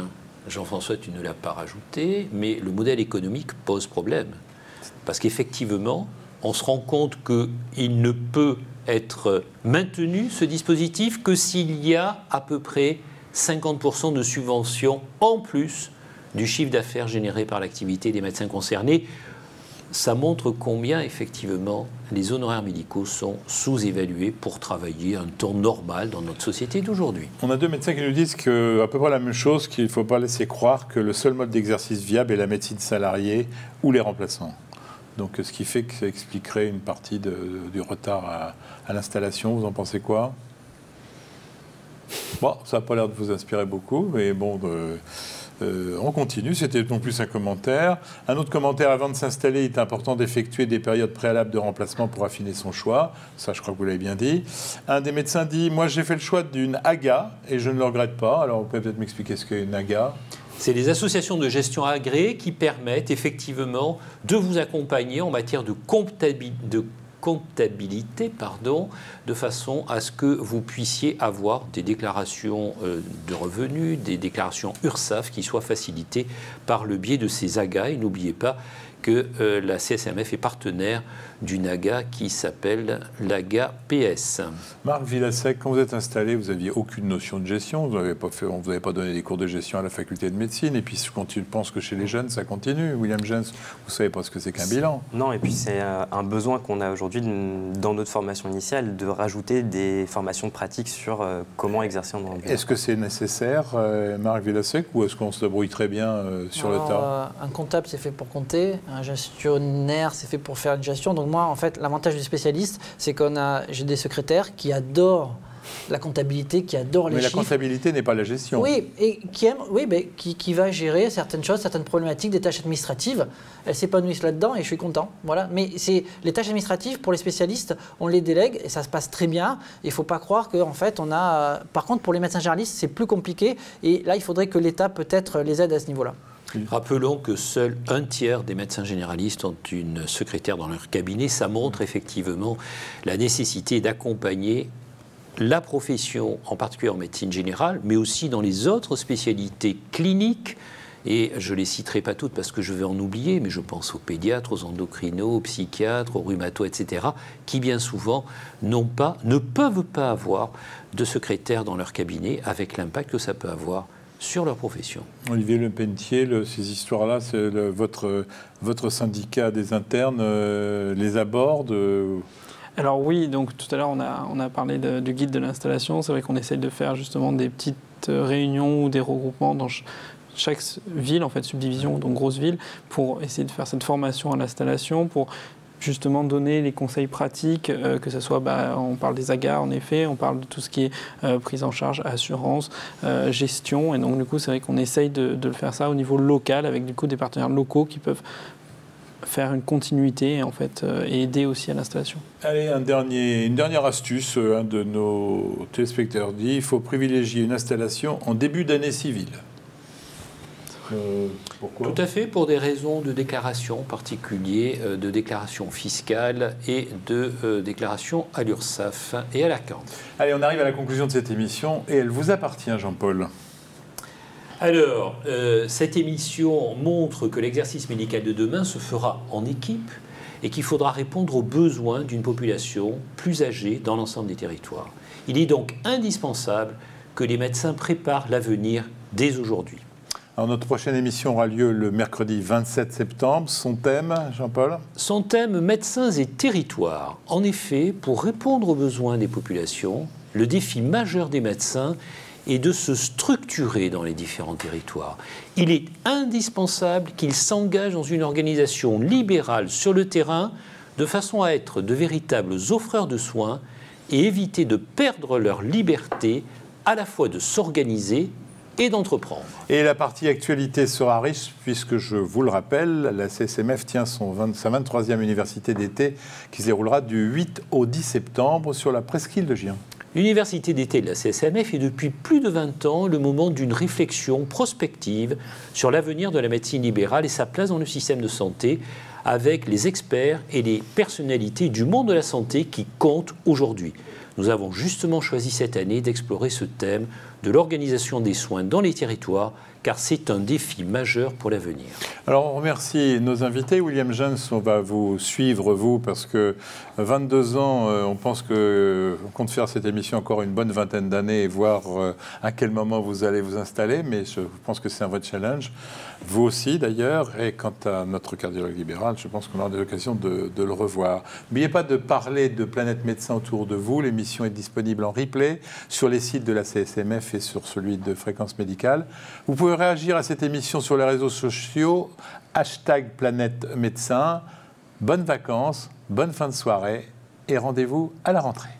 Jean-François, tu ne l'as pas rajouté, mais le modèle économique pose problème. Parce qu'effectivement, on se rend compte qu'il ne peut être maintenu, ce dispositif, que s'il y a à peu près 50% de subventions en plus du chiffre d'affaires généré par l'activité des médecins concernés. Ça montre combien, effectivement, les honoraires médicaux sont sous-évalués pour travailler un temps normal dans notre société d'aujourd'hui. On a deux médecins qui nous disent à peu près la même chose, qu'il ne faut pas laisser croire que le seul mode d'exercice viable est la médecine salariée ou les remplaçants. Donc, ce qui fait que ça expliquerait une partie du retard à l'installation. Vous en pensez quoi ? Bon, ça n'a pas l'air de vous inspirer beaucoup, mais bon... on continue, c'était non plus un commentaire. Un autre commentaire, avant de s'installer, il est important d'effectuer des périodes préalables de remplacement pour affiner son choix. Ça, je crois que vous l'avez bien dit. Un des médecins dit « Moi, j'ai fait le choix d'une AGA et je ne le regrette pas. » Alors, vous pouvez peut-être m'expliquer ce qu'est une AGA ? C'est les associations de gestion agréées qui permettent effectivement de vous accompagner en matière de comptabilité, de façon à ce que vous puissiez avoir des déclarations de revenus, des déclarations URSSAF qui soient facilitées par le biais de ces AGA. Et n'oubliez pas que la CSMF est partenaire d'une AGA qui s'appelle l'AGA PS. Marc Villassec, quand vous êtes installé, vous n'aviez aucune notion de gestion, vous n'avez pas donné des cours de gestion à la faculté de médecine, et puis quand tu penses que chez les jeunes, ça continue. William James, vous ne savez pas ce que c'est qu'un bilan. Non, et puis c'est un besoin qu'on a aujourd'hui dans notre formation initiale, de rajouter des formations pratiques sur comment exercer en ambulatoire. Est-ce que c'est nécessaire, Marc Villassec, ou est-ce qu'on se débrouille très bien sur le tas? Un comptable, c'est fait pour compter, un gestionnaire, c'est fait pour faire une gestion. Donc moi, en fait, l'avantage du spécialiste, c'est j'ai des secrétaires qui adorent la comptabilité, qui adorent les chiffres. Mais la comptabilité n'est pas la gestion. Oui, et qui va gérer certaines choses, certaines problématiques, des tâches administratives. Elles s'épanouissent là-dedans et je suis content. Voilà. Mais les tâches administratives, pour les spécialistes, on les délègue et ça se passe très bien. Il ne faut pas croire qu'en fait, on a... Par contre, pour les médecins généralistes, c'est plus compliqué. Et là, il faudrait que l'État peut-être les aide à ce niveau-là. Rappelons que seul un tiers des médecins généralistes ont une secrétaire dans leur cabinet. Ça montre effectivement la nécessité d'accompagner la profession, en particulier en médecine générale, mais aussi dans les autres spécialités cliniques. Et je ne les citerai pas toutes parce que je vais en oublier, mais je pense aux pédiatres, aux endocrinos, aux psychiatres, aux rhumatos, etc., qui bien souvent ne peuvent pas avoir de secrétaire dans leur cabinet avec l'impact que ça peut avoir sur leur profession. Olivier Lepentier, ces histoires-là, votre syndicat des internes les aborde Alors oui, donc tout à l'heure on a parlé du guide de l'installation. C'est vrai qu'on essaye de faire justement des petites réunions ou des regroupements dans chaque ville, en fait subdivision, donc grosse ville, pour essayer de faire cette formation à l'installation, pour justement donner les conseils pratiques, que ce soit, on parle des AGA en effet, on parle de tout ce qui est prise en charge, assurance, gestion, et donc du coup c'est vrai qu'on essaye de le faire ça au niveau local avec du coup des partenaires locaux qui peuvent faire une continuité en fait, et aider aussi à l'installation. Allez, une dernière astuce, un de nos téléspectateurs dit, il faut privilégier une installation en début d'année civile. Pourquoi ? Tout à fait, pour des raisons de déclaration en particulier, de déclaration fiscale et de déclaration à l'URSSAF et à la CAN. Allez, on arrive à la conclusion de cette émission et elle vous appartient, Jean-Paul. Alors, cette émission montre que l'exercice médical de demain se fera en équipe et qu'il faudra répondre aux besoins d'une population plus âgée dans l'ensemble des territoires. Il est donc indispensable que les médecins préparent l'avenir dès aujourd'hui. Alors, notre prochaine émission aura lieu le mercredi 27 septembre. Son thème, Jean-Paul ? Son thème, médecins et territoires. En effet, pour répondre aux besoins des populations, le défi majeur des médecins est de se structurer dans les différents territoires. Il est indispensable qu'ils s'engagent dans une organisation libérale sur le terrain de façon à être de véritables offreurs de soins et éviter de perdre leur liberté à la fois de s'organiser et d'entreprendre. Et la partie actualité sera riche puisque, je vous le rappelle, la CSMF tient sa 23e université d'été qui se déroulera du 8 au 10 septembre sur la presqu'île de Gien. L'université d'été de la CSMF est depuis plus de 20 ans le moment d'une réflexion prospective sur l'avenir de la médecine libérale et sa place dans le système de santé avec les experts et les personnalités du monde de la santé qui comptent aujourd'hui. Nous avons justement choisi cette année d'explorer ce thème de l'organisation des soins dans les territoires, car c'est un défi majeur pour l'avenir. Alors, on remercie nos invités. William James, on va vous suivre, vous, parce que 22 ans, on pense qu'on compte faire cette émission encore une bonne vingtaine d'années et voir à quel moment vous allez vous installer, mais je pense que c'est un vrai challenge. Vous aussi, d'ailleurs, et quant à notre cardiologue libéral, je pense qu'on aura l'occasion de le revoir. N'oubliez pas de parler de Planète Médecin autour de vous. L'émission est disponible en replay sur les sites de la CSMF et sur celui de Fréquence Médicale. Vous pouvez réagir à cette émission sur les réseaux sociaux, #Planète Médecin. Bonnes vacances, bonne fin de soirée et rendez-vous à la rentrée.